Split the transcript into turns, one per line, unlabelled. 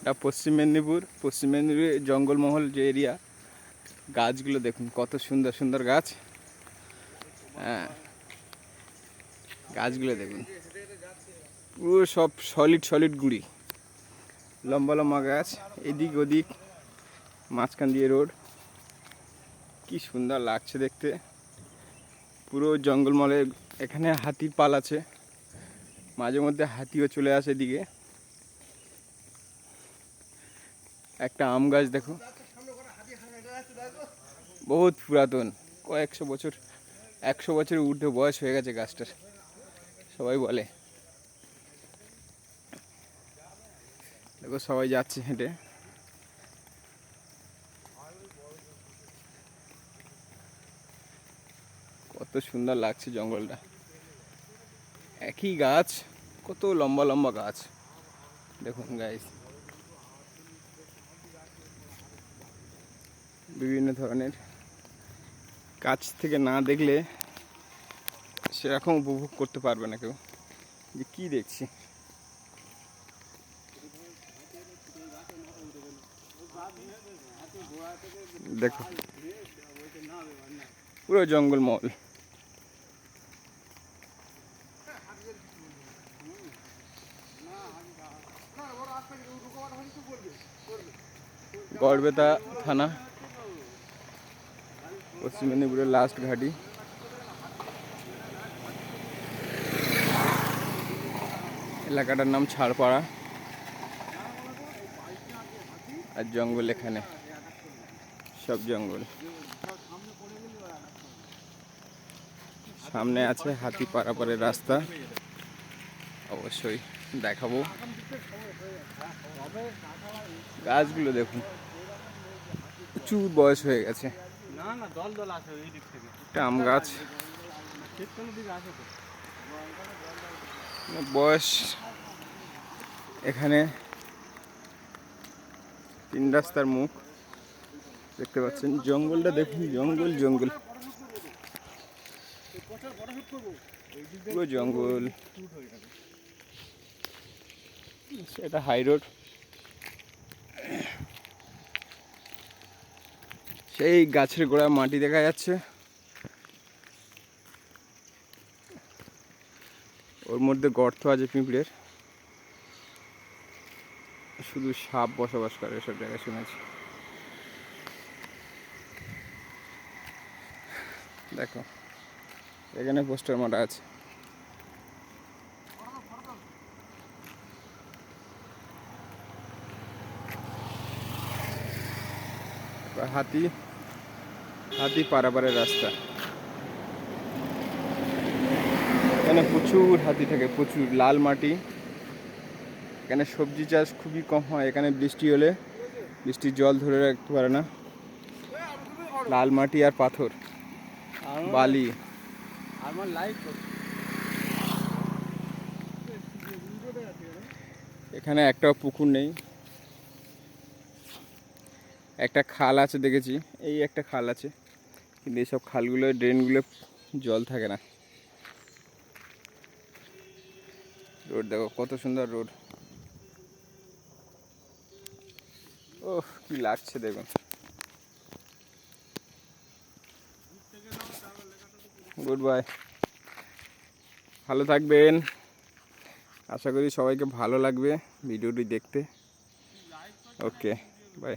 এটা পশ্চিম মেদিনীপুরের জঙ্গলমহল যে এরিয়া, গাছগুলো দেখুন কত সুন্দর সুন্দর গাছ। হ্যাঁ, গাছগুলো দেখুন পুরো সব সলিড গুড়ি, লম্বা লম্বা গাছ, এদিক ওদিক, মাঝখান দিয়ে রোড। কি সুন্দর লাগছে দেখতে, পুরো জঙ্গলমহলে। এখানে হাতির পাল আছে, মাঝে মধ্যে হাতিও চলে আসে এদিকে। একটা আম গাছ দেখো, বহুত পুরাতন, কয়েকশো বছর, 100 বছরের ঊর্ধ্বে বয়স হয়ে গেছে গাছটার, সবাই বলে। দেখো সবাই যাচ্ছে হেঁটে। কত সুন্দর লাগছে জঙ্গলটা, একই গাছ, কত লম্বা লম্বা গাছ দেখুন গাইস। বিভিন্ন ধরনের, কাছ থেকে না দেখলে সেরকম উপভোগ করতে পারবে না কেউ যে কি দেখছি। দেখো পুরো জঙ্গলমহল। গড়বেতা থানা, পশ্চিম মেদিনীপুরের লাস্ট ঘাটি। এলাকাটার নাম ছাড়পাড়া। আর জঙ্গল, এখানে সব জঙ্গল। সামনে আছে হাতি পারাপারের রাস্তা, অবশ্যই দেখাবো। গাছগুলো দেখুন প্রচুর বয়স হয়ে গেছে। একটা আম গাছ, বয়স এখানে 3 রাস্তার মুখ দেখতে পাচ্ছেন। জঙ্গলটা দেখুন, জঙ্গল পুরো জঙ্গল। এটা হাই রোড, সেই গাছের গোড়া মাটি দেখা যাচ্ছে, ওর মধ্যে গর্ত আছে পিঁপড়ের, শুধু সাপ বসবাস করে এসব জায়গায় শুনেছি। দেখো এখানে পোস্টার মারা আছে। হাতি পারাপারের রাস্তা। এখানে প্রচুর হাতি থাকে, প্রচুর। লাল মাটি, এখানে সবজি চাষ খুবই কম হয়। এখানে বৃষ্টি হলে বৃষ্টির জল ধরে রাখতে পারে না, লাল মাটি আর পাথর, বালি। এখানে একটাও পুকুর নেই, একটা খাল আছে দেখেছি, এই একটা খাল আছে, কিন্তু এইসব খালগুলো, ড্রেনগুলো জল থাকে না। রোড দেখো কত সুন্দর রোড, ওহ কি লাগছে দেখুন। গুড বাই, ভালো থাকবেন। আশা করি সবাইকে ভালো লাগবে ভিডিওটি দেখতে। Okay bye.